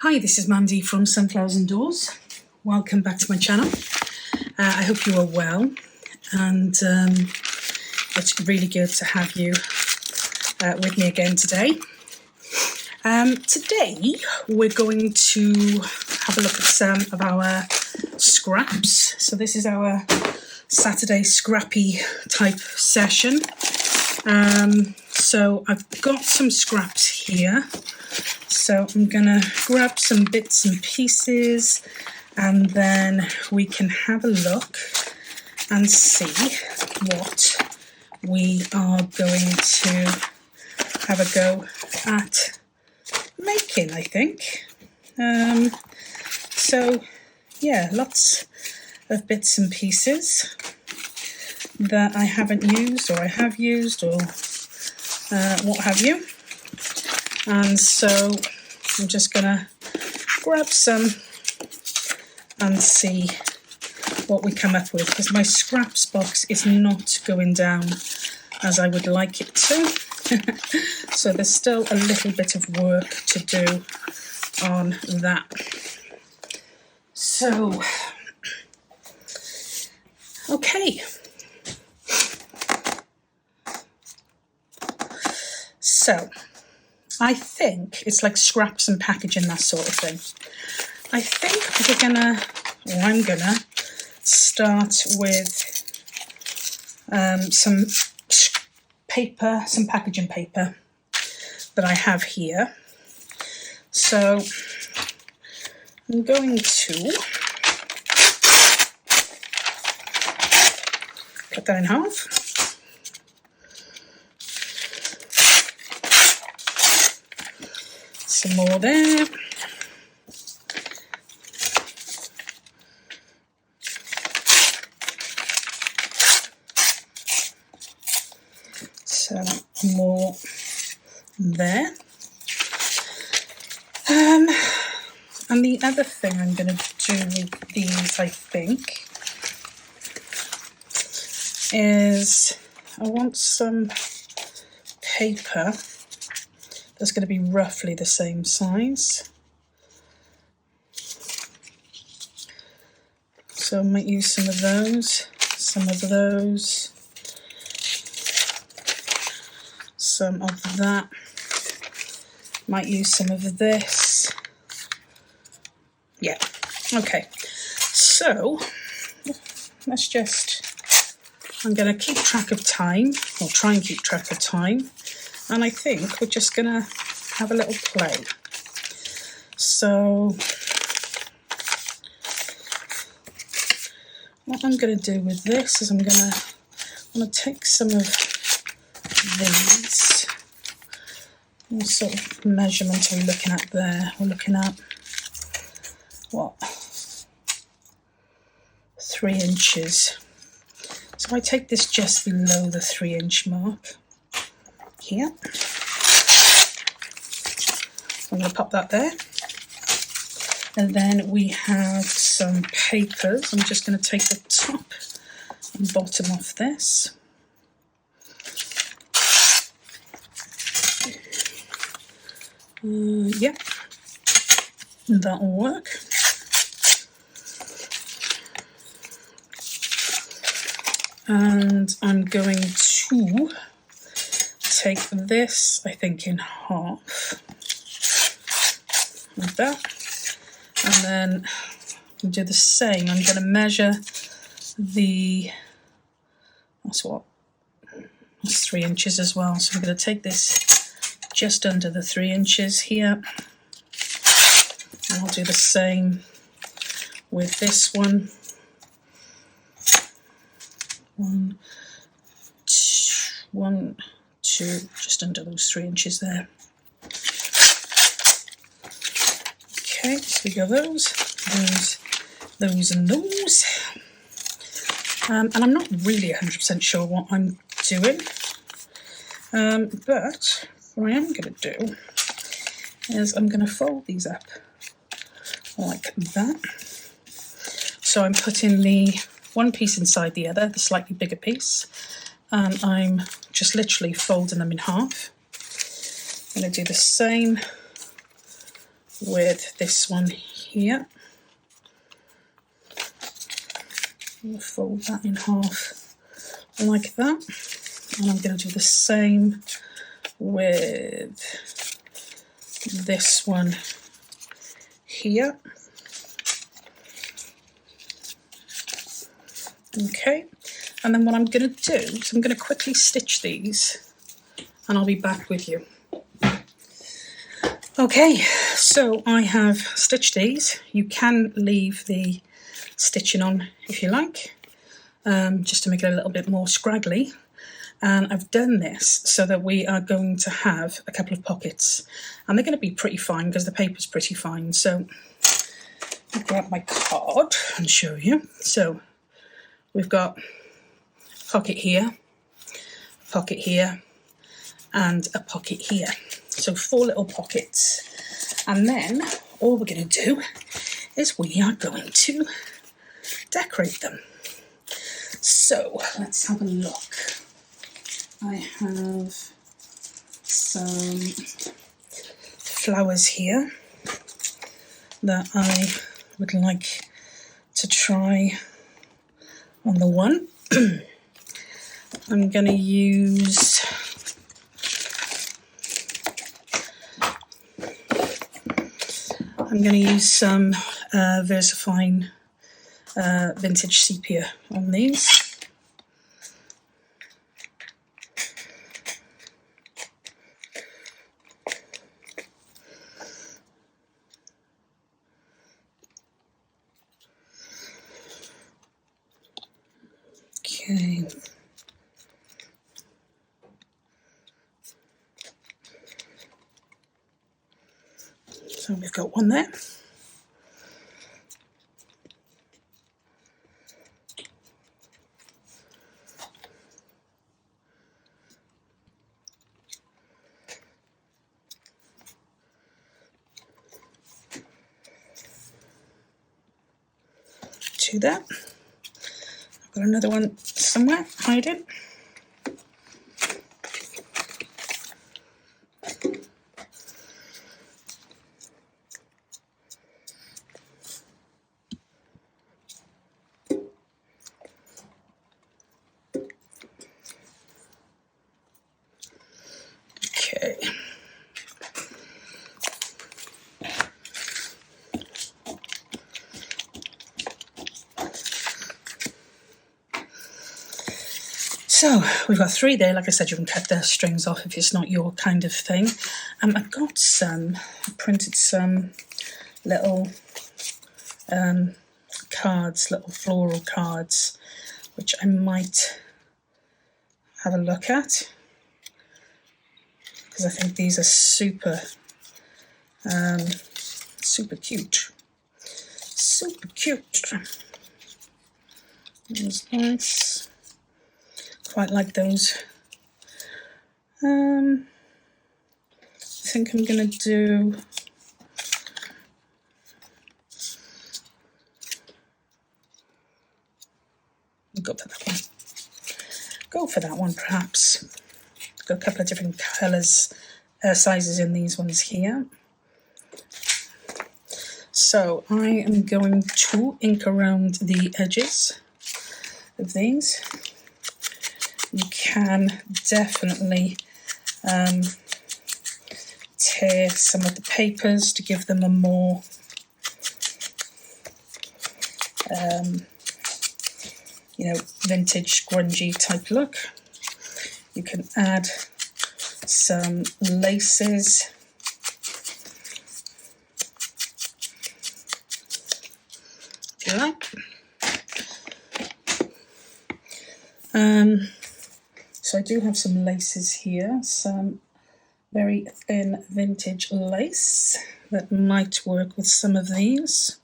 Hi, this is Mandy from Sunflowers and Doors. Welcome back to my channel. I hope you are well, and it's really good to have you with me again today. Today we're going to have a look at some of our scraps. So this is our Saturday scrappy type session. So I've got some scraps here. So I'm going to grab some bits and pieces, and then we can have a look and see what we are going to have a go at making, I think. So yeah, lots of bits and pieces that I haven't used, or I have used, or what have you. And so I'm just gonna grab some and see what we come up with, because my scraps box is not going down as I would like it to. So there's still a little bit of work to do on that. So, okay. So, I think it's like scraps and packaging, that sort of thing. I think I'm gonna start with some paper, some packaging paper that I have here. So I'm going to cut that in half. Some more there. Some more there. And the other thing I'm going to do with these, I think, is I want some paper that's going to be roughly the same size. So I might use some of those, some of those, some of that. Might use some of this. Yeah, okay. So let's I'm going to keep track of time, or try and keep track of time. And I think we're just going to have a little play. So what I'm going to do with this is I'm going to take some of these. What sort of measurement are we looking at there? We're looking at, what, 3 inches. So I take this just below the 3-inch mark. Here. I'm going to pop that there. And then we have some papers. I'm just going to take the top and bottom off this. Yep, that'll work. And I'm going to take this, I think, in half, like that, and then I'll do the same. I'm going to measure that's 3 inches as well, so I'm going to take this just under the 3 inches here, and I'll do the same with this one. 1, 2, just under those 3 inches there. Okay, so we got those, and those. And I'm not really 100% sure what I'm doing, but what I am going to do is I'm going to fold these up like that. So I'm putting the one piece inside the other, the slightly bigger piece, and I'm just literally folding them in half. I'm going to do the same with this one here. I'll fold that in half like that, and I'm going to do the same with this one here. Okay, and then what I'm going to do is I'm going to quickly stitch these, and I'll be back with you. Okay, so I have stitched these. You can leave the stitching on if you like, just to make it a little bit more scraggly. And I've done this so that we are going to have a couple of pockets, and they're going to be pretty fine because the paper's pretty fine. So I'll grab my card and show you. So we've got a pocket here, a pocket here, and a pocket here. So 4 little pockets. And then all we're going to do is we are going to decorate them. So let's have a look. I have some flowers here that I would like to try on the one. I'm going to use some VersaFine vintage sepia on these. Okay. So we've got one there. Do that. I've got another one somewhere hiding. Okay. So we've got 3 there. Like I said, you can cut the strings off if it's not your kind of thing. I've got I printed some little cards, little floral cards, which I might have a look at, because I think these are super cute. Super cute. That's nice. Quite like those. I think I'm going to do go for that one perhaps. Got a couple of different colours, sizes in these ones here. So I am going to ink around the edges of these. You can definitely tear some of the papers to give them a more vintage grungy type look. You can add some laces. If you like. So I do have some laces here, some very thin vintage lace that might work with some of these.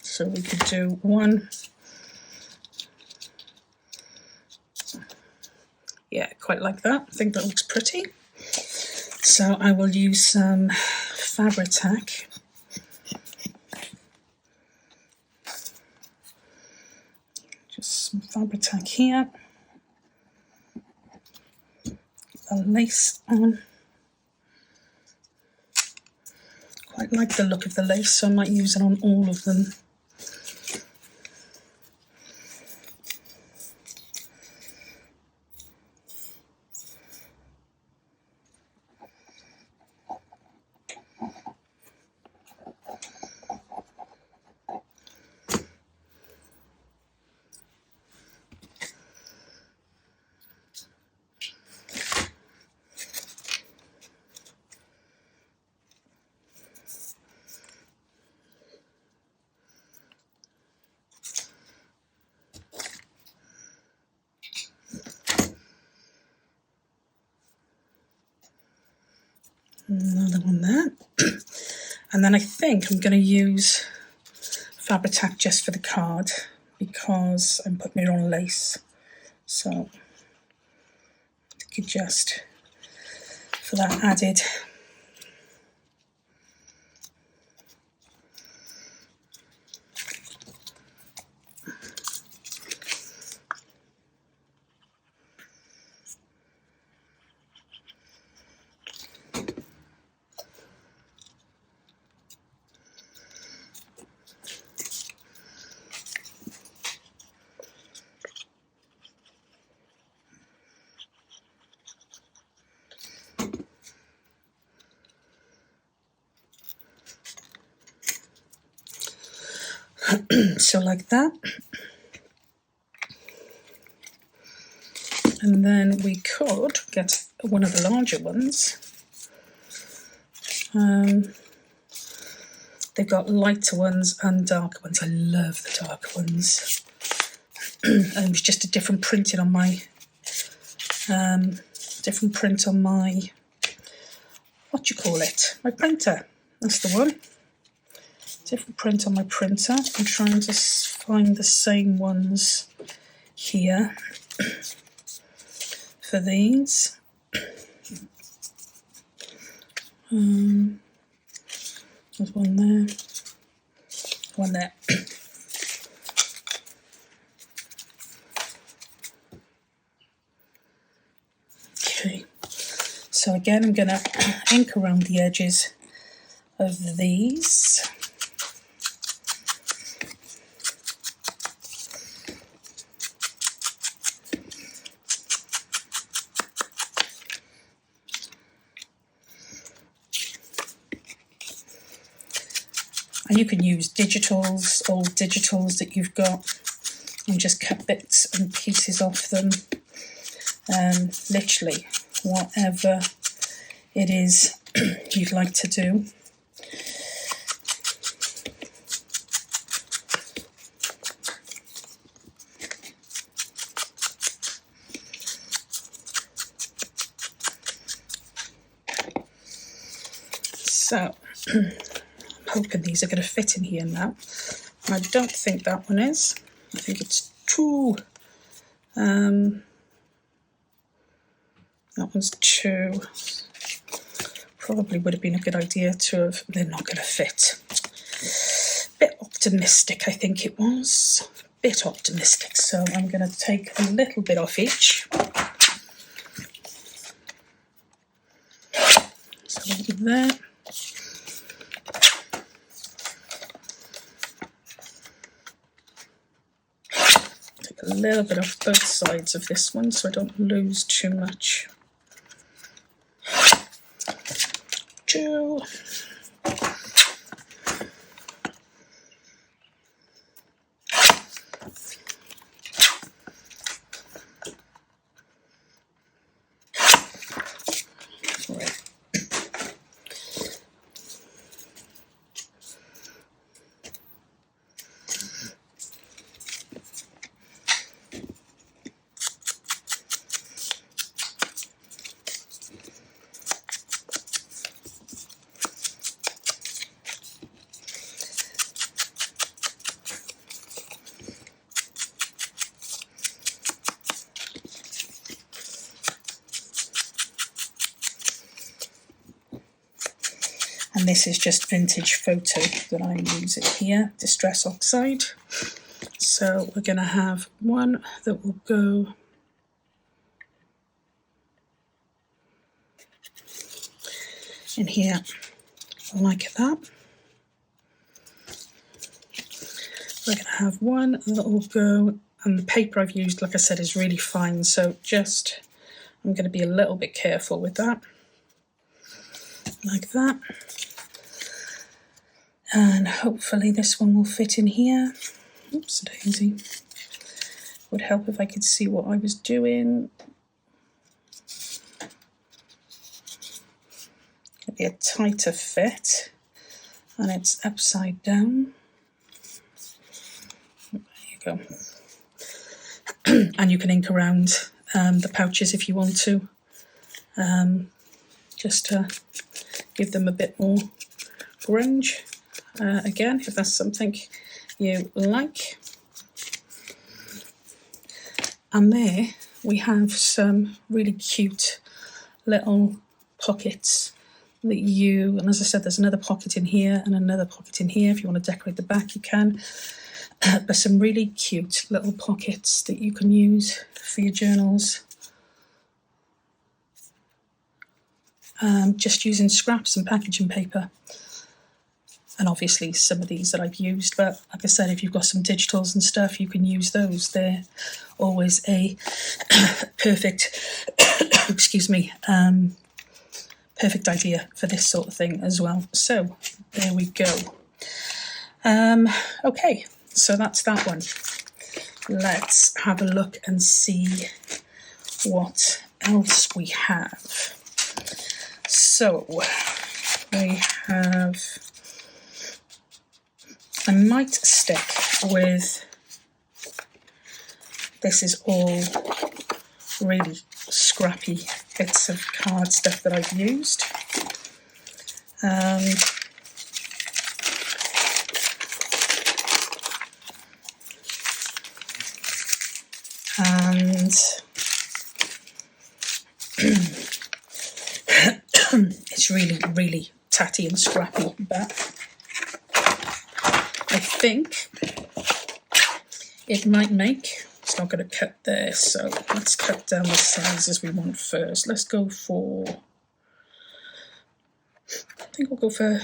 So we could do one. Yeah, quite like that. I think that looks pretty. So I will use some Fabri-Tac. Just some Fabri-Tac here. the lace on. Quite like the look of the lace, so I might use it on all of them. Another one there. And then I think I'm going to use Fabri-Tac just for the card because I'm putting it on lace. So I could just, for that added so like that. And then we could get one of the larger ones. They've got lighter ones and darker ones. I love the darker ones. And it was just a different printing on my, what do you call it? My printer. That's the one. Different print on my printer. I'm trying to find the same ones here for these. There's one there, one there. Okay, so again I'm going to ink around the edges of these. And you can use digitals, old digitals that you've got, and just cut bits and pieces off them. Literally, whatever it is you'd like to do. So, hoping these are going to fit in here now. I don't think that one is. I think it's too, that one's too, probably would have been a good idea to have, they're not going to fit. Bit optimistic, I think it was. Bit optimistic, so I'm going to take a little bit off each. So there. A little bit off both sides of this one so I don't lose too much. Two. Right. And this is just vintage photo that I'm using here, Distress Oxide. So we're going to have one that will go in here like that. We're going to have one little go, and the paper I've used, like I said, is really fine, so just I'm going to be a little bit careful with that, like that. And hopefully this one will fit in here. Oops, daisy. Would help if I could see what I was doing. It'll be a tighter fit, and it's upside down. There you go. And you can ink around the pouches if you want to, just to give them a bit more grunge. Again, if that's something you like. And there we have some really cute little pockets that you, and as I said, there's another pocket in here and another pocket in here. If you want to decorate the back, you can. But some really cute little pockets that you can use for your journals. Just using scraps and packaging paper. And obviously some of these that I've used, but like I said, if you've got some digitals and stuff, you can use those. They're always a perfect, excuse me, perfect idea for this sort of thing as well. So there we go. Okay, so that's that one. Let's have a look and see what else we have. So we have, I might stick with, this is all really scrappy bits of card stuff that I've used. And it's really, really tatty and scrappy, but I think it might make, it's not going to cut there, so let's cut down the sizes we want first. Let's go for, I think we'll go for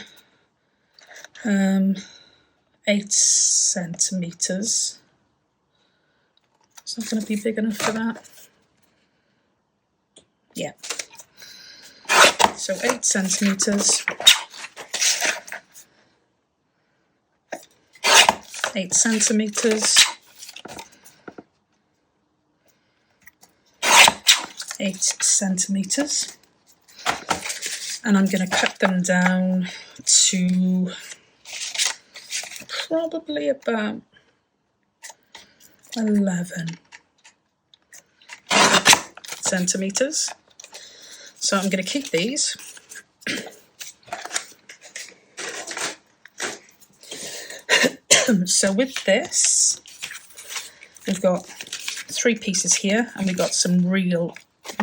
8 centimetres. It's not going to be big enough for that. Yeah. So 8 centimetres. 8 centimetres. 8 centimetres. And I'm going to cut them down to probably about 11 centimetres. So I'm going to keep these. So with this, we've got 3 pieces here, and we've got some real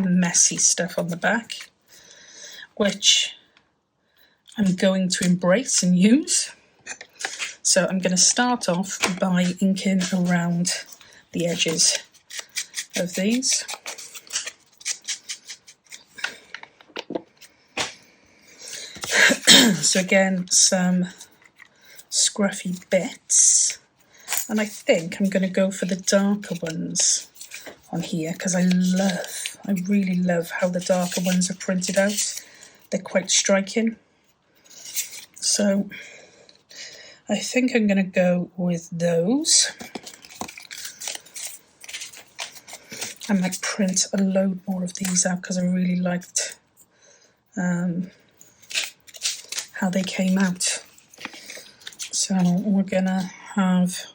messy stuff on the back, which I'm going to embrace and use. So I'm going to start off by inking around the edges of these. So again, some scruffy bits, and I think I'm going to go for the darker ones on here because I really love how the darker ones are printed out. They're quite striking. So I think I'm going to go with those. I might print a load more of these out because I really liked how they came out. So we're gonna have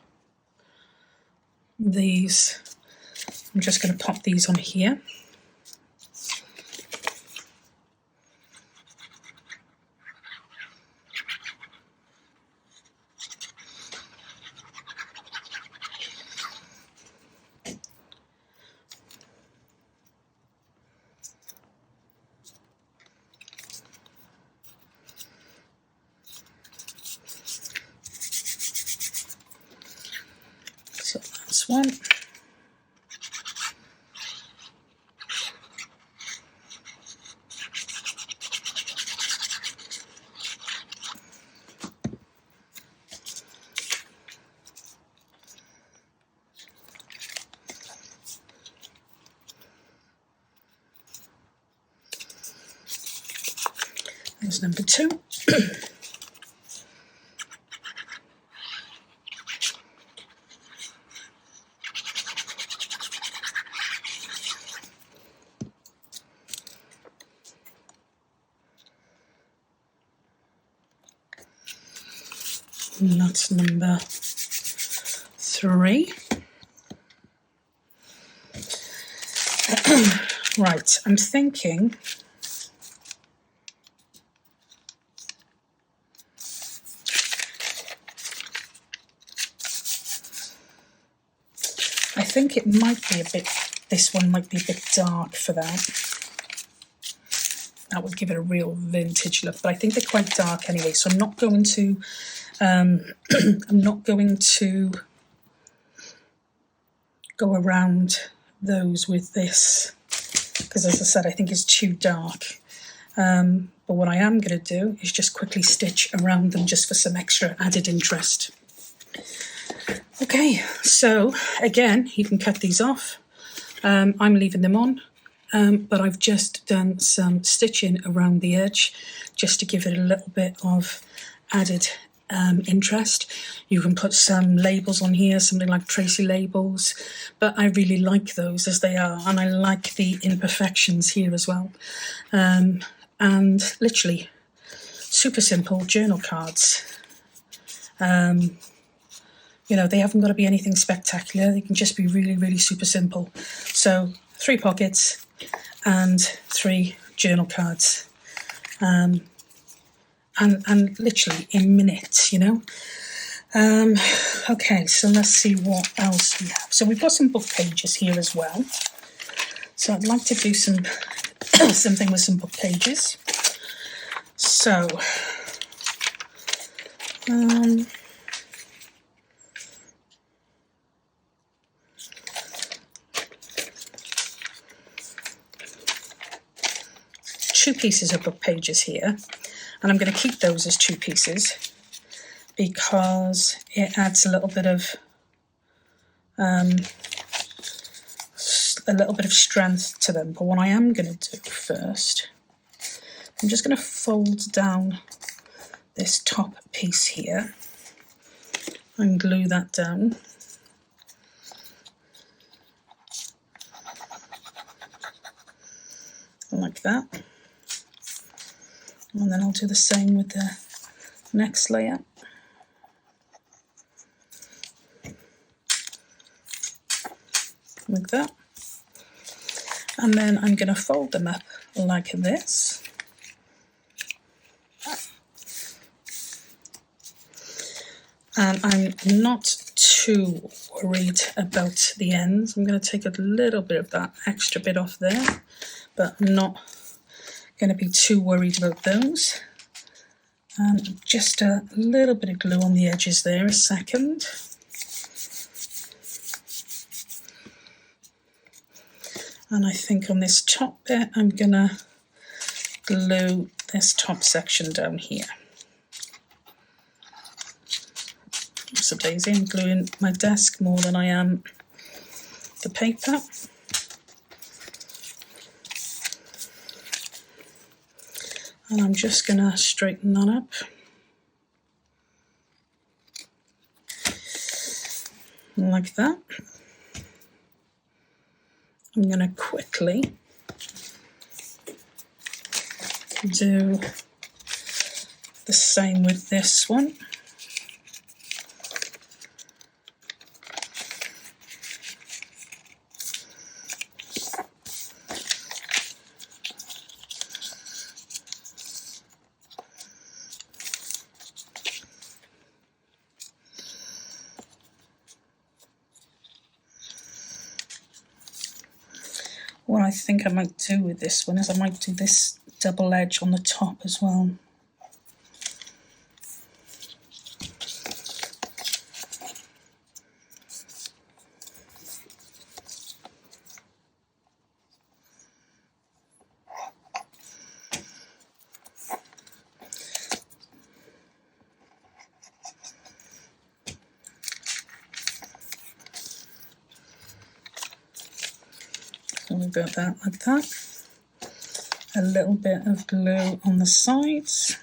these, I'm just gonna pop these on here. So that's one. Here's number 2. And that's number 3. Right, I'm thinking it might be a bit, this one might be a bit dark for that. That would give it a real vintage look, but I think they're quite dark anyway, so I'm not going to go around those with this, because as I said, I think it's too dark. But what I am going to do is just quickly stitch around them just for some extra added interest. Okay, so again, you can cut these off. I'm leaving them on, but I've just done some stitching around the edge just to give it a little bit of added interest. You can put some labels on here, something like Tracy labels, but I really like those as they are, and I like the imperfections here as well. And literally super simple journal cards. You know, they haven't got to be anything spectacular. They can just be really, really super simple. So 3 pockets and 3 journal cards. And literally in minutes, you know. Okay, so let's see what else we have. So we've got some book pages here as well. So I'd like to do some something with some book pages. So, two pieces of book pages here, and I'm going to keep those as 2 pieces because it adds a little bit of strength to them. But what I am going to do first, I'm just going to fold down this top piece here and glue that down. Like that. And then I'll do the same with the next layer. Like that. And then I'm going to fold them up like this. And I'm not too worried about the ends. I'm going to take a little bit of that extra bit off there, but I'm not going to be too worried about those. And just a little bit of glue on the edges there, a second. And I think on this top bit, I'm going to glue this top section down here. So daisy, I'm gluing my desk more than I am the paper. And I'm just going to straighten that up. Like that. I'm going to quickly do the same with this one. What I think I might do with this one is I might do this double edge on the top as well. So we've got that like that. a little bit of glue on the sides.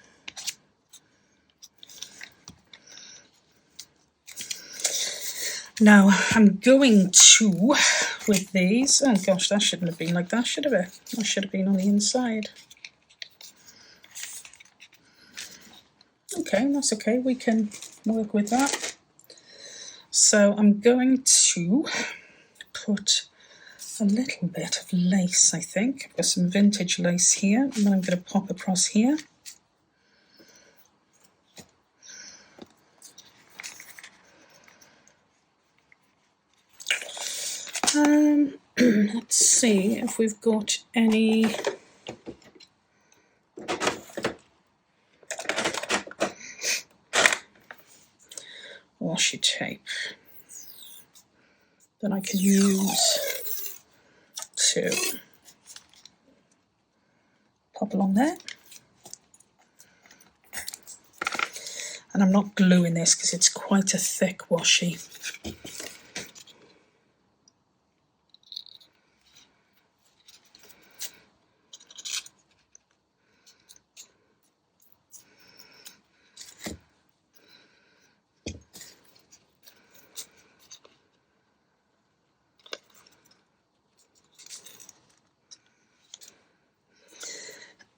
Now I'm going to, with these, oh gosh, that shouldn't have been like that, should it? That should have been on the inside. Okay, that's okay, we can work with that. So I'm going to put a little bit of lace, I think. I've got some vintage lace here, and then I'm going to pop across here. Let's see if we've got any washi tape that I can use to pop along there. And I'm not gluing this because it's quite a thick washi.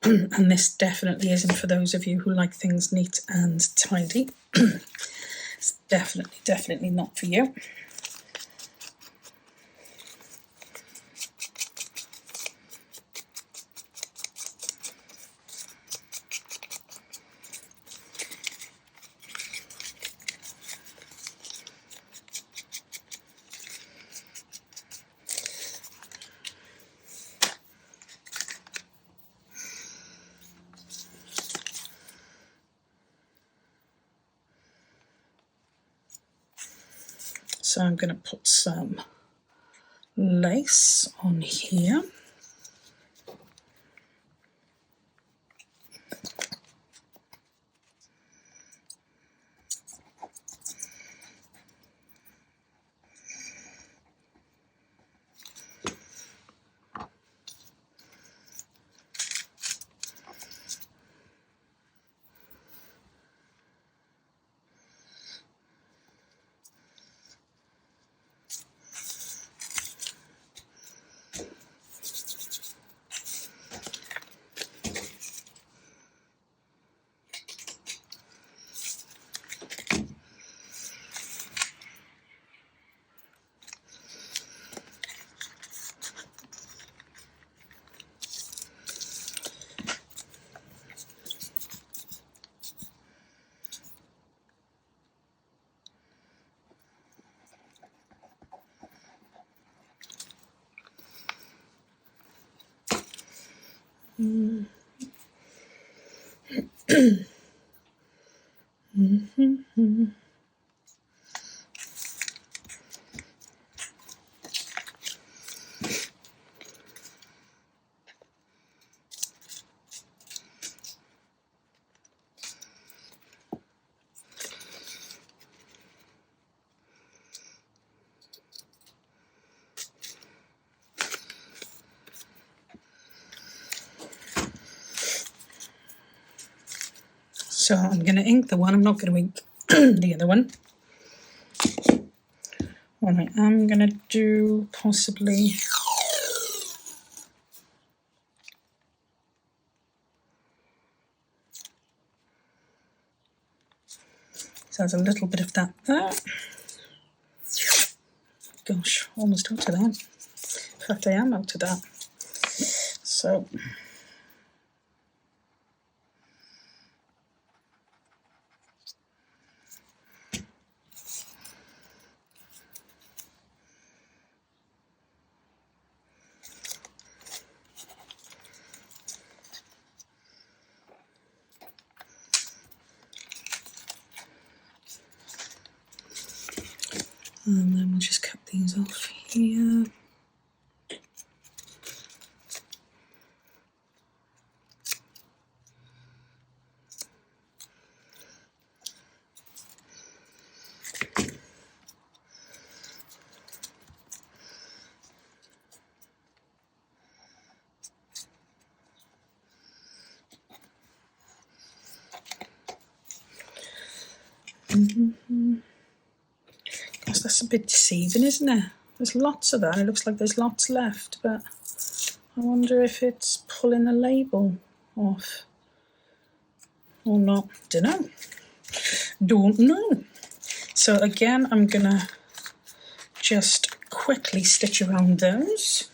And this definitely isn't for those of you who like things neat and tidy. It's definitely not for you. So I'm going to put some lace on here. So I'm going to ink the one, I'm not going to ink the other one. What I am going to do possibly so there's a little bit of that there. Gosh, almost out of that. In fact, I am out of that. So and then we'll just cut these off here. Guess that's a bit deceiving, isn't it? There's lots of that. It looks like there's lots left, but I wonder if it's pulling the label off or not. Don't know. So again, I'm gonna just quickly stitch around those.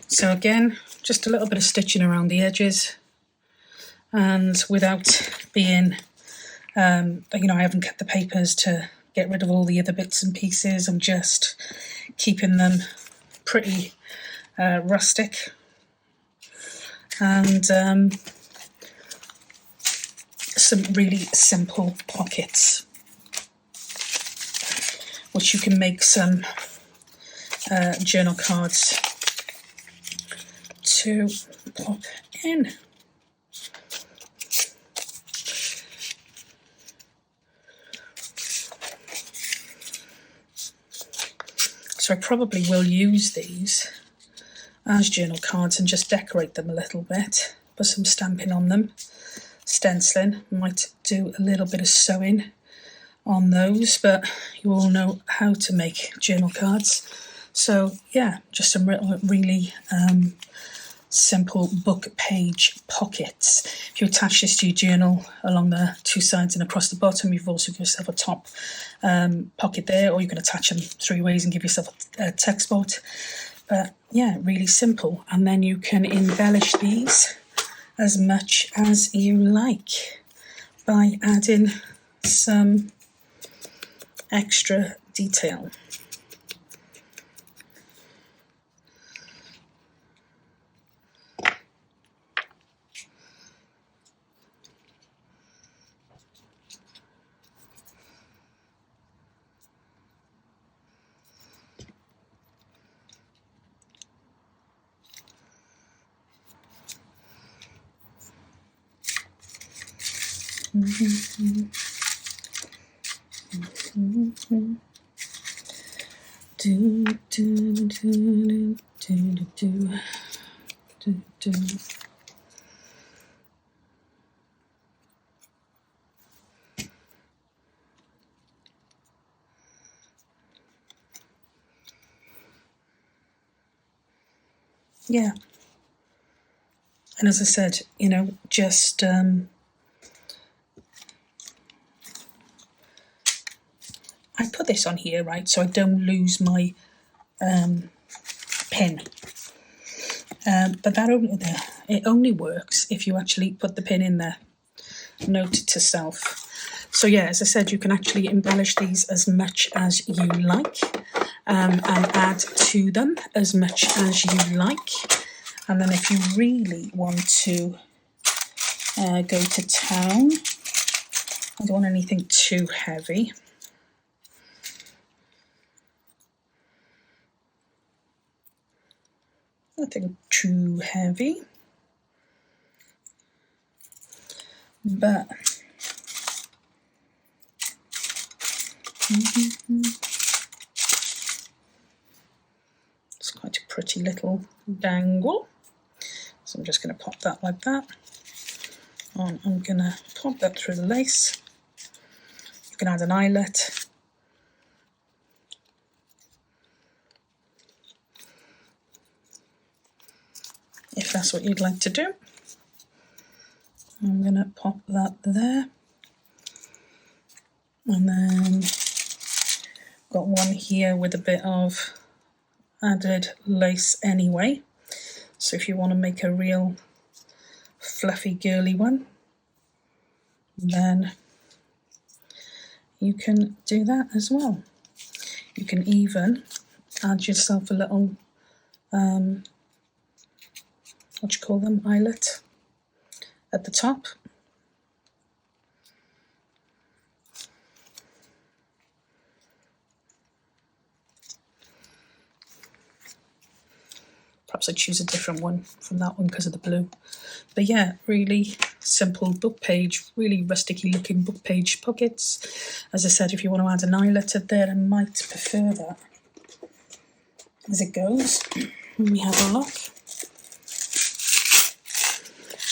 So again, just a little bit of stitching around the edges, and without being, I haven't cut the papers to get rid of all the other bits and pieces. I'm just keeping them pretty rustic, and some really simple pockets, which you can make some journal cards to pop in. So I probably will use these as journal cards and just decorate them a little bit, put some stamping on them, stenciling, might do a little bit of sewing on those, but you all know how to make journal cards. So yeah, just some really simple book page pockets. If you attach this to your journal along the two sides and across the bottom, you've also got yourself a top pocket there, or you can attach them 3 ways and give yourself a text spot. But yeah, really simple. And then you can embellish these as much as you like by adding some extra detail. Yeah, and as I said, just I put this on here, right, so I don't lose my pin. But it only works if you actually put the pin in there. Note to self. So yeah, as I said, you can actually embellish these as much as you like, and add to them as much as you like. And then if you really want to go to town, I don't want anything too heavy. Nothing too heavy, but it's quite a pretty little dangle. So I'm just going to pop that like that. And I'm going to pop that through the lace. You can add an eyelet. If that's what you'd like to do. I'm going to pop that there. And then got one here with a bit of added lace anyway. So if you want to make a real fluffy girly one, then you can do that as well. You can even add yourself a little eyelet at the top. Perhaps I choose a different one from that one because of the blue. But yeah, really simple book page, really rusticy looking book page pockets. As I said, if you want to add an eyelet up there, I might prefer that as it goes. Let me have a look.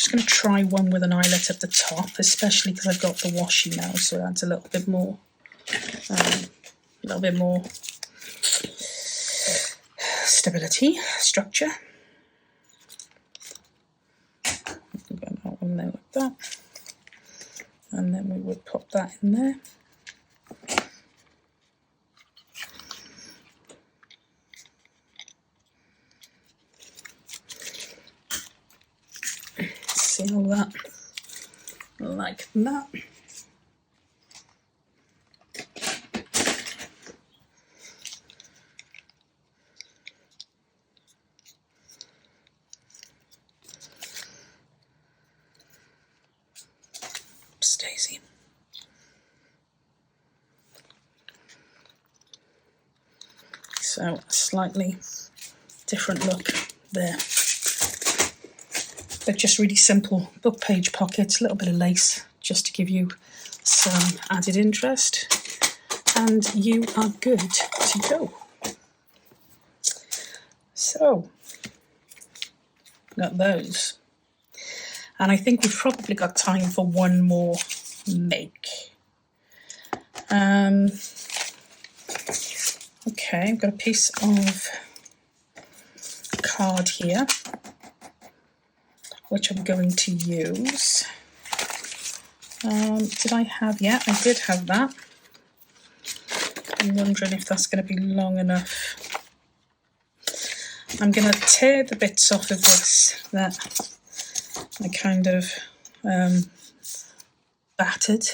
just going to try one with an eyelet at the top, especially because I've got the washi now, so it adds a little bit more stability, structure. Get that one there like that, and then we would pop that in there. Seal that like that. Daisy. So a slightly different look there. But just really simple book page pockets, a little bit of lace just to give you some added interest, and you are good to go. So, got those. And I think we've probably got time for one more make. Okay, I've got a piece of card here, which I'm going to use. Did I have, yeah, I did have that. I'm wondering if that's going to be long enough. I'm going to tear the bits off of this that I kind of battered.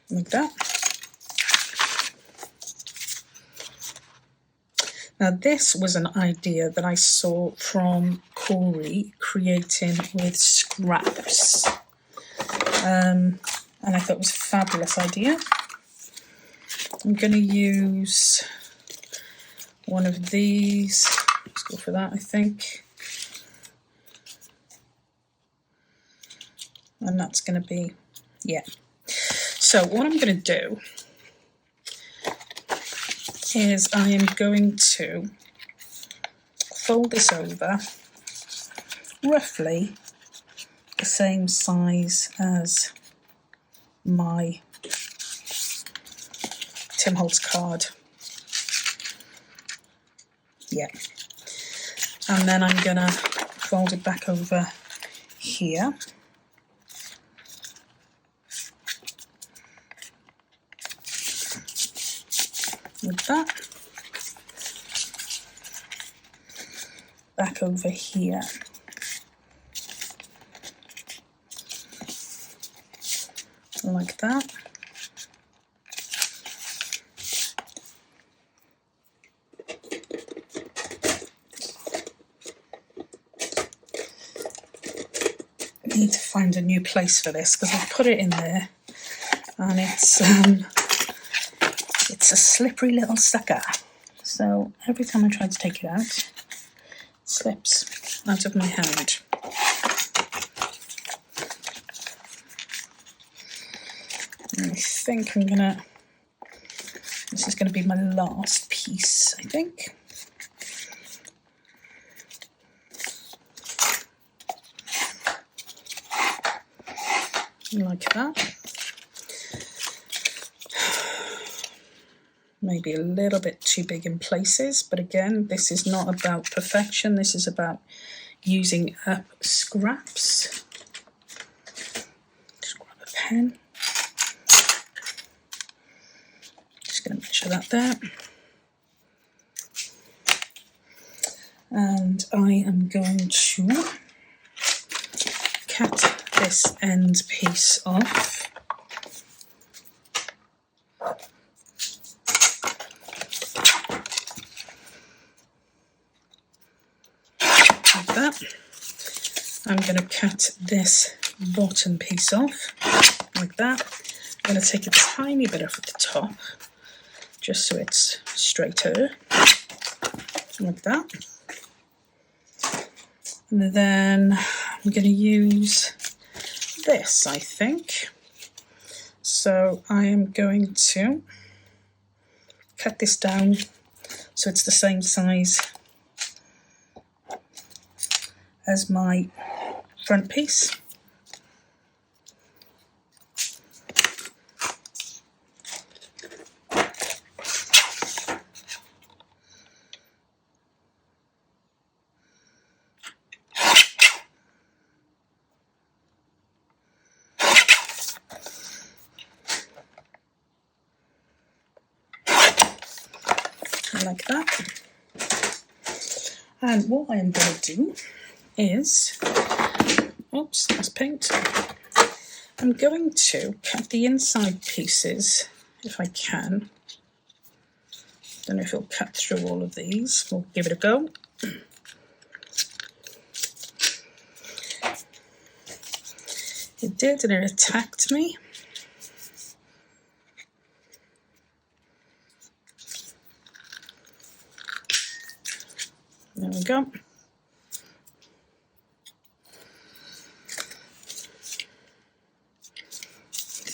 Like that. Now this was an idea that I saw from Corey creating with scraps, and I thought it was a fabulous idea. I'm going to use one of these. Let's go for that, I think. And that's going to be, yeah. So what I'm going to do is I am going to fold this over roughly the same size as my Tim Holtz card. Yeah. And then I'm going to fold it back over here. Like that. Back over here. Like that. I need to find a new place for this because I've put it in there and it's a slippery little sucker. So every time I try to take it out, it slips out of my hand. And I think I'm gonna, this is gonna be my last piece, I think. Like that. Maybe a little bit too big in places, but again, this is not about perfection. This is about using up scraps. Just grab a pen. Just going to measure that there. And I am going to cut this end piece off. I'm going to cut this bottom piece off like that. I'm going to take a tiny bit off at the top just so it's straighter like that. And then I'm going to use this, I think. So I am going to cut this down so it's the same size as my front piece. Like that. And what I am going to do is, oops, that's paint. I'm going to cut the inside pieces if I can. Don't know if it'll cut through all of these. We'll give it a go. It did, and it attacked me. There we go. I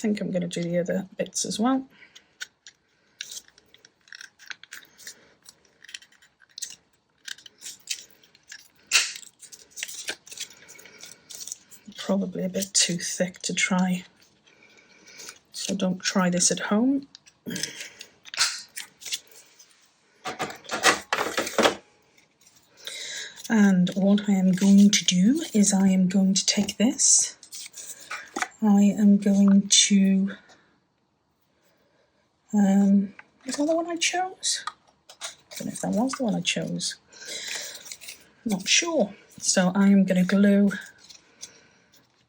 think I'm going to do the other bits as well. Probably a bit too thick to try, so don't try this at home. And what I am going to do is I am going to take this, I am going to, was that the one I chose? I don't know if that was the one I chose. Not sure. So I am going to glue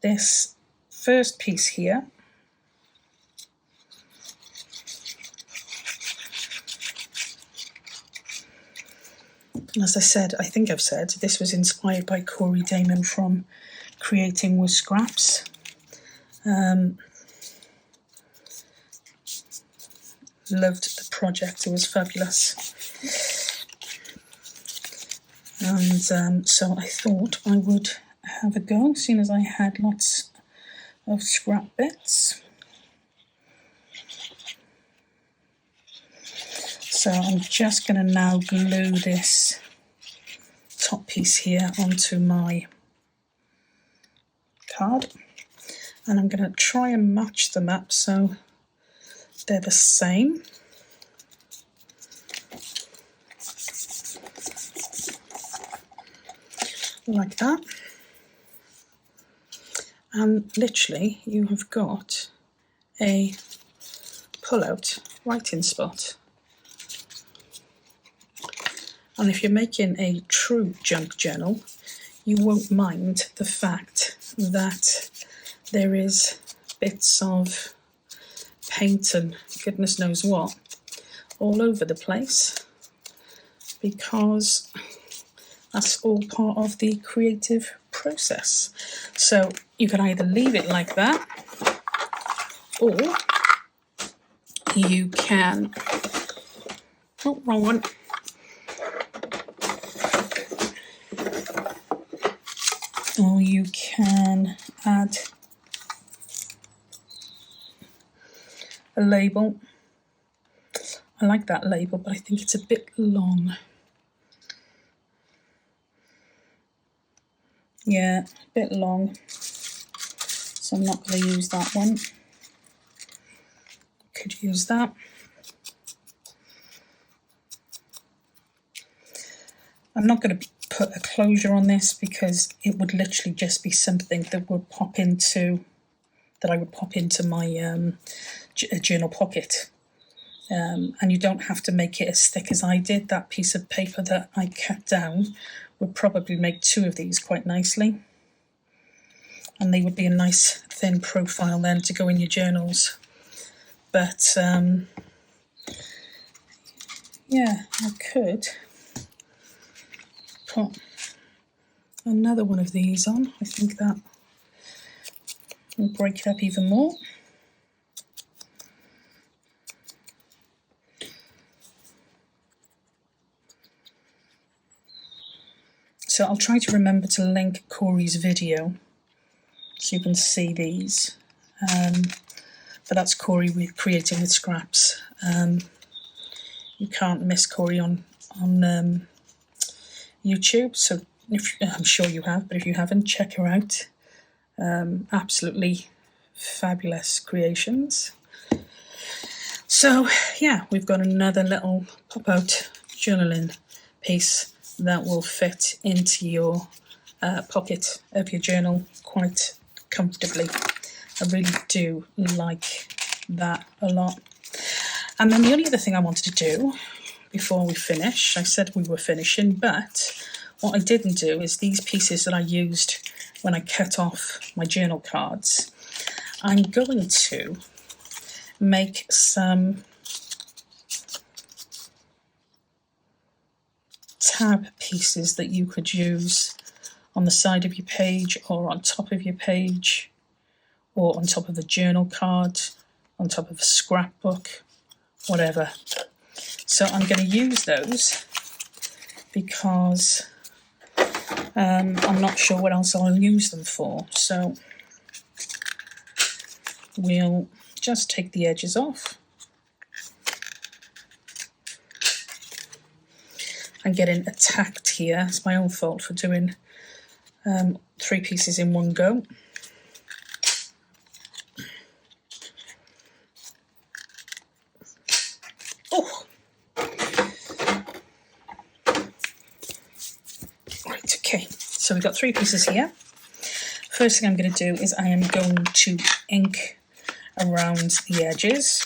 this first piece here. As I said, I think I've said, this was inspired by Corey Damon from Creating with Scraps. Loved the project, it was fabulous. And so I thought I would have a go, seeing as I had lots of scrap bits. So I'm just going to now glue this top piece here onto my card, and I'm going to try and match them up so they're the same. Like that. And literally you have got a pull-out writing spot. And if you're making a true junk journal, you won't mind the fact that there is bits of paint and goodness knows what all over the place, because that's all part of the creative process. So you can either leave it like that, or you can, oh, wrong one. Or you can add a label. I like that label, but I think it's a bit long. Yeah, a bit long. So I'm not going to use that one. Could use that. I'm not going to put a closure on this because it would literally just be something that would pop into, that I would pop into my journal pocket. And you don't have to make it as thick as I did. That piece of paper that I cut down would probably make two of these quite nicely. And they would be a nice thin profile then to go in your journals. But yeah, I could put another one of these on. I think that will break it up even more. So I'll try to remember to link Corey's video so you can see these. But that's Corey creating with scraps. You can't miss Corey on YouTube, so I'm sure you have, but if you haven't, check her out. Absolutely fabulous creations. So yeah, we've got another little pop-out journaling piece that will fit into your pocket of your journal quite comfortably. I really do like that a lot. And then the only other thing I wanted to do before we finish, I said we were finishing, but what I didn't do is these pieces that I used when I cut off my journal cards. I'm going to make some tab pieces that you could use on the side of your page or on top of your page or on top of a journal card, on top of a scrapbook, whatever. So I'm going to use those because I'm not sure what else I'll use them for. So we'll just take the edges off. I'm getting attacked here. It's my own fault for doing 3 pieces in one go. Oh! Right, okay. So we've got 3 pieces here. First thing I'm going to do is I am going to ink around the edges.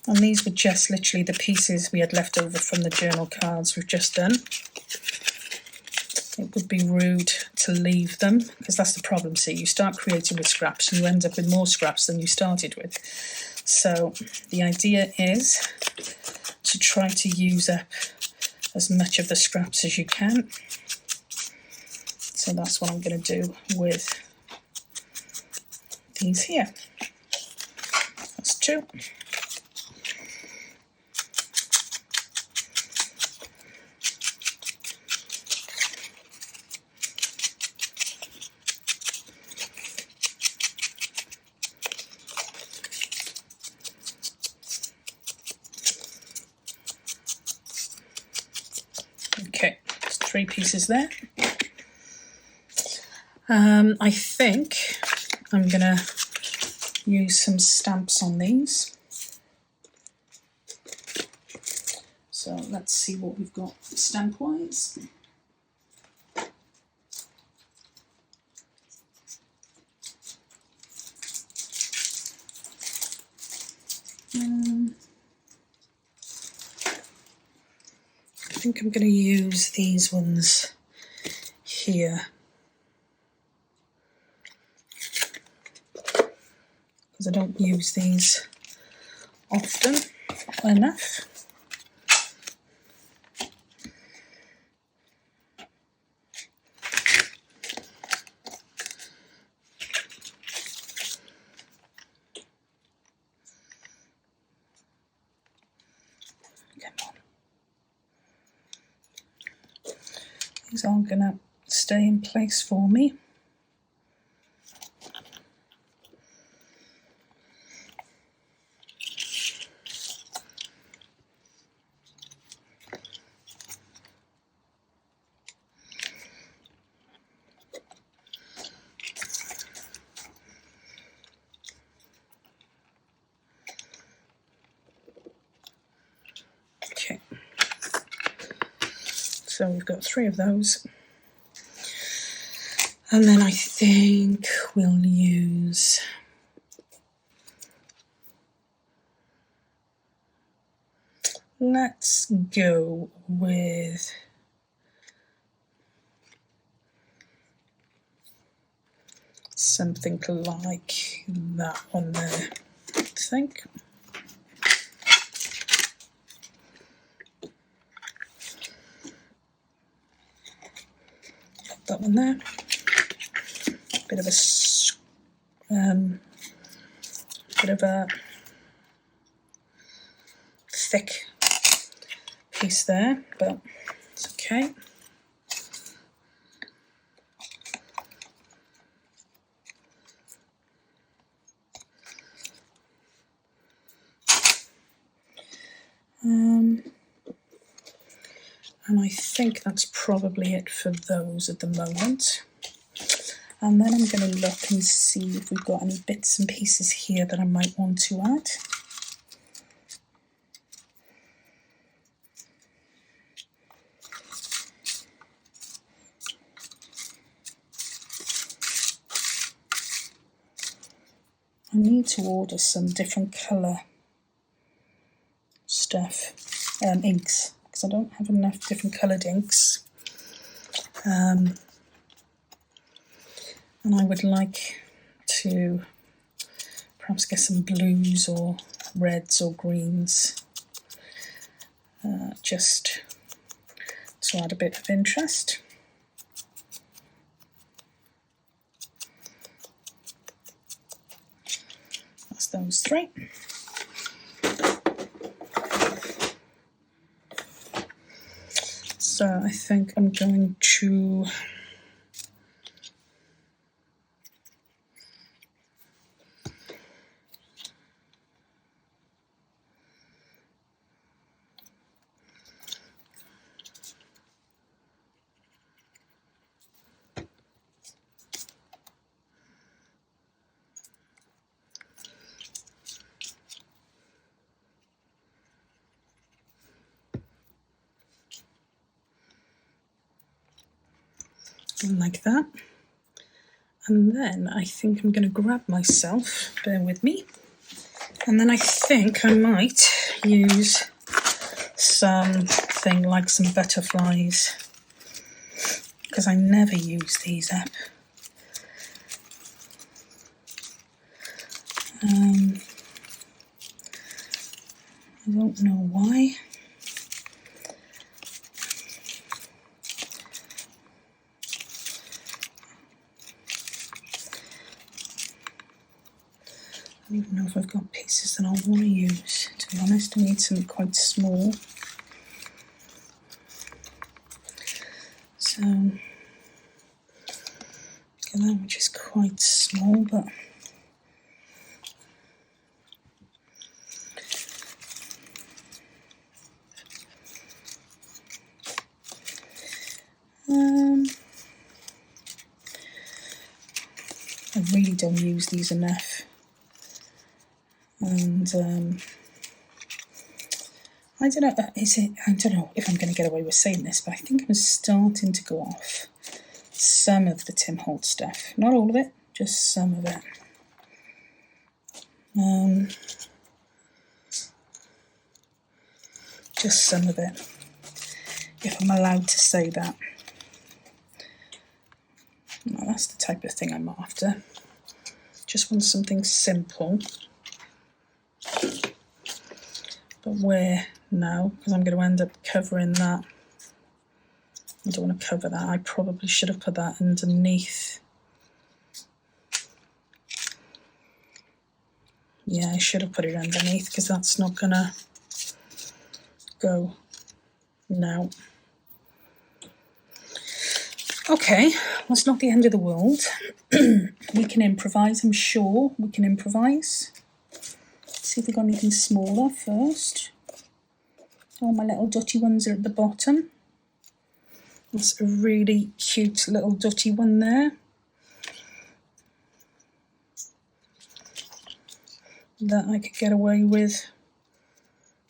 And these were just literally the pieces we had left over from the journal cards we've just done. It would be rude to leave them, because that's the problem. See, you start creating with scraps and you end up with more scraps than you started with. So the idea is to try to use up as much of the scraps as you can. So that's what I'm going to do with these here. That's 2. Okay, there's 3 pieces there. I think I'm going to use some stamps on these. So let's see what we've got stamp-wise. I think I'm going to use these ones here, because I don't use these often enough. These aren't going to stay in place for me. Okay. So we've got 3 of those. And then I think we'll use let's go with something like that one there, I think. Put that one there. Bit of a thick piece there, but it's okay. And I think that's probably it for those at the moment. And then I'm going to look and see if we've got any bits and pieces here that I might want to add. I need to order some different colour stuff, inks, because I don't have enough different coloured inks. And I would like to perhaps get some blues or reds or greens, just to add a bit of interest. That's those three. So I think I'm going to like that. And then I think I'm going to grab myself, bear with me, and then I think I might use something like some butterflies, because I never use these up. I don't know why. I don't even know if I've got pieces that I want to use, to be honest. I need something quite small. So, get that, which is quite small, but I really don't use these enough. And I don't know, I don't know if I'm going to get away with saying this, but I think I'm starting to go off some of the Tim Holt stuff. Not all of it, just some of it. Just some of it, if I'm allowed to say that. Well, that's the type of thing I'm after. Just want something simple. But where now? Because I'm going to end up covering that. I don't want to cover that. I probably should have put that underneath. Yeah, I should have put it underneath, because that's not going to go now. Okay, that's not the end of the world. We can improvise, I'm sure we can improvise. Let's see if we've got anything smaller first. Oh, my little dotty ones are at the bottom. That's a really cute little dotty one there. That I could get away with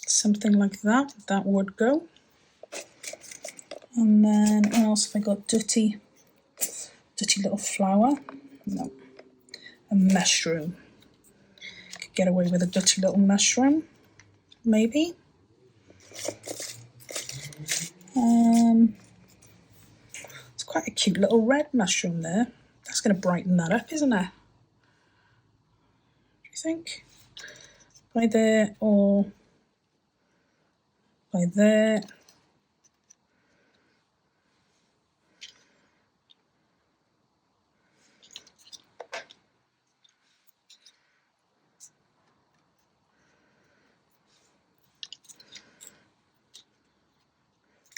something like that. That would go. And then what else have I got? Dotty little flower. No. A mushroom. Could get away with a dotty little mushroom. Maybe. It's quite a cute little red mushroom there. That's going to brighten that up, isn't it? Do you think? By there or by there.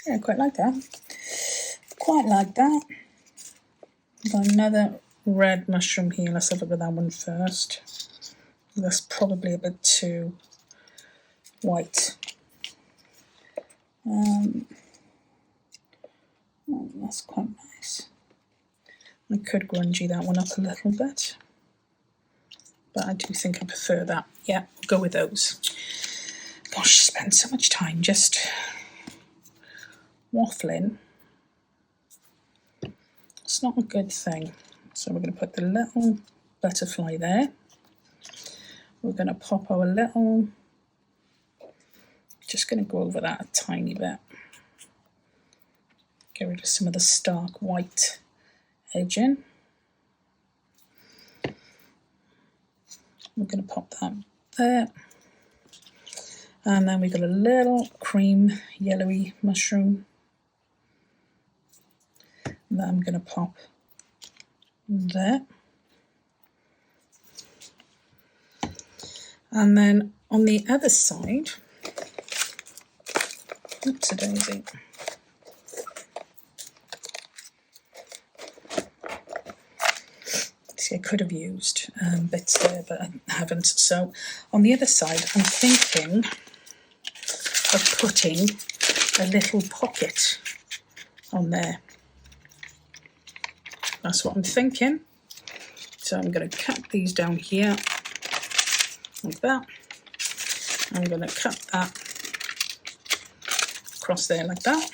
Yeah, I quite like that. Quite like that. Got another red mushroom here. Let's have a look at that one first. That's probably a bit too white. Oh, that's quite nice. I could grungy that one up a little bit, but I do think I prefer that. Yeah, we'll go with those. Gosh, spend so much time just waffling. It's not a good thing. So we're going to put the little butterfly there. We're going to pop our little, just going to go over that a tiny bit. Get rid of some of the stark white edging. We're going to pop that there. And then we've got a little cream yellowy mushroom that I'm going to pop there. And then on the other side, oops a daisy. See, I could have used bits there, but I haven't. So on the other side, I'm thinking of putting a little pocket on there. That's what I'm thinking. So I'm going to cut these down here like that. I'm going to cut that across there like that.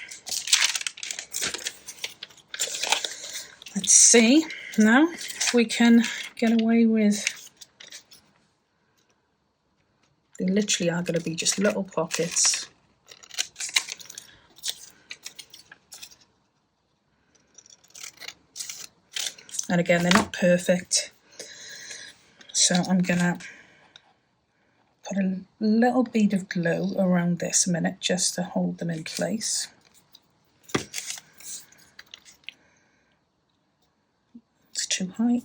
Let's see now if we can get away with, they literally are going to be just little pockets. And again, they're not perfect. So I'm going to put a little bead of glue around this a minute just to hold them in place. It's too high.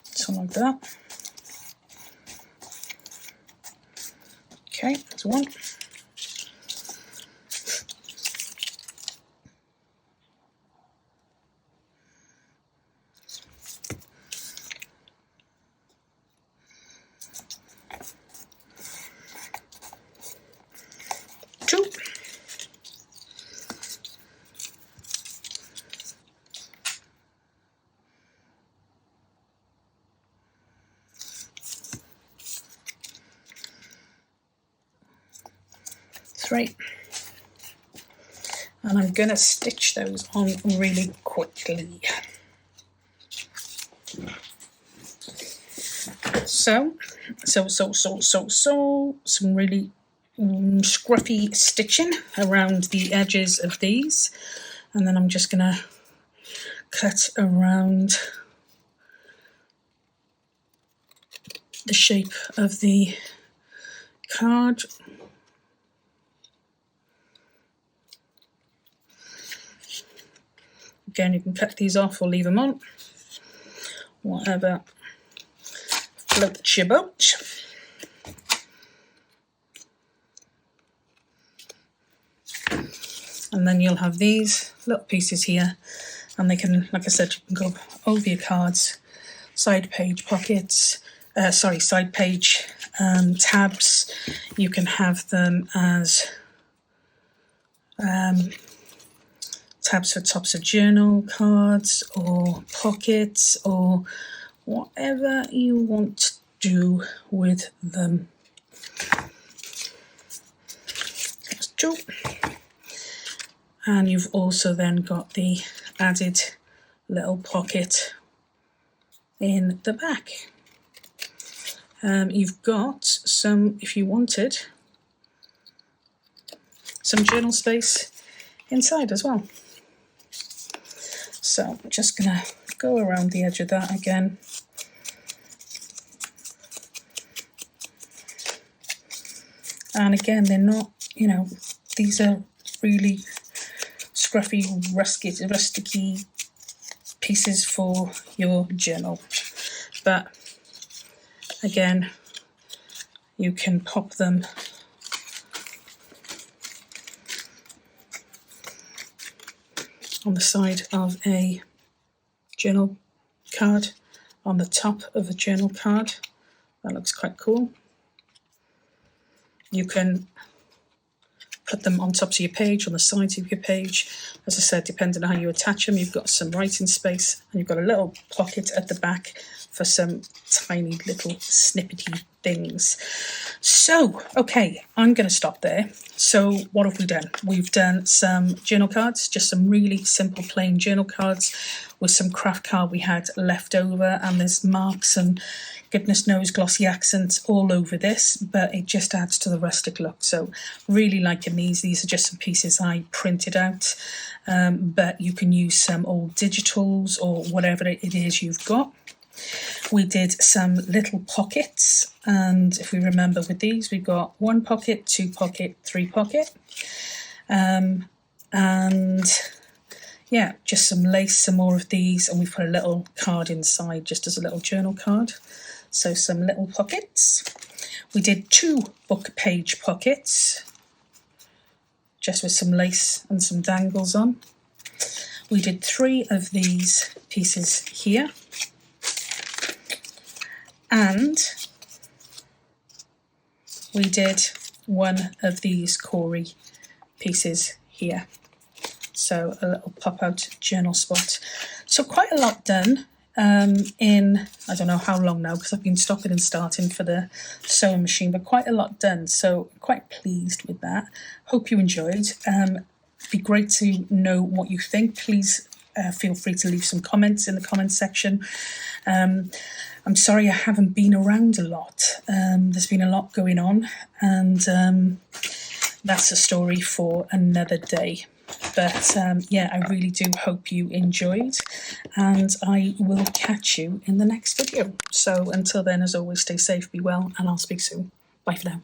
So like that. Okay, that's one. Two. Three. And I'm going to stitch those on really quickly. So, some really scruffy stitching around the edges of these, and then I'm just going to cut around the shape of the card. Again, you can cut these off or leave them on, whatever floats your boat. And then you'll have these little pieces here, and they can, like I said, you can go over your cards, side page pockets, side page tabs. You can have them as tabs for tops of journal cards or pockets or whatever you want to do with them. That's two. And you've also then got the added little pocket in the back. You've got some, if you wanted, some journal space inside as well. So I'm just going to go around the edge of that again. And again, they're not, these are really scruffy, rusticy pieces for your journal. But again, you can pop them on the side of a journal card, on the top of a journal card. That looks quite cool. You can put them on top of your page, on the sides of your page. As I said, depending on how you attach them, you've got some writing space, and you've got a little pocket at the back for some tiny little snippety things. So, okay, I'm going to stop there. So what have we done? We've done some journal cards, just some really simple plain journal cards with some craft card we had left over, and there's marks and goodness knows glossy accents all over this, but it just adds to the rustic look. So really liking these. These are just some pieces I printed out, but you can use some old digitals or whatever it is you've got. We did some little pockets, and if we remember with these, we've got 1 pocket, 2 pocket, 3 pocket, and yeah, just some lace, some more of these, and we've put a little card inside just as a little journal card. So some little pockets. We did 2 book page pockets, just with some lace and some dangles on. We did 3 of these pieces here. And we did 1 of these Corey pieces here. So a little pop-out journal spot. So quite a lot done in, I don't know how long now, because I've been stopping and starting for the sewing machine, but quite a lot done. So quite pleased with that. Hope you enjoyed. It'd be great to know what you think. Please feel free to leave some comments in the comments section. I'm sorry I haven't been around a lot. There's been a lot going on, and that's a story for another day. But yeah, I really do hope you enjoyed, and I will catch you in the next video. So until then, as always, stay safe, be well, and I'll speak soon. Bye for now.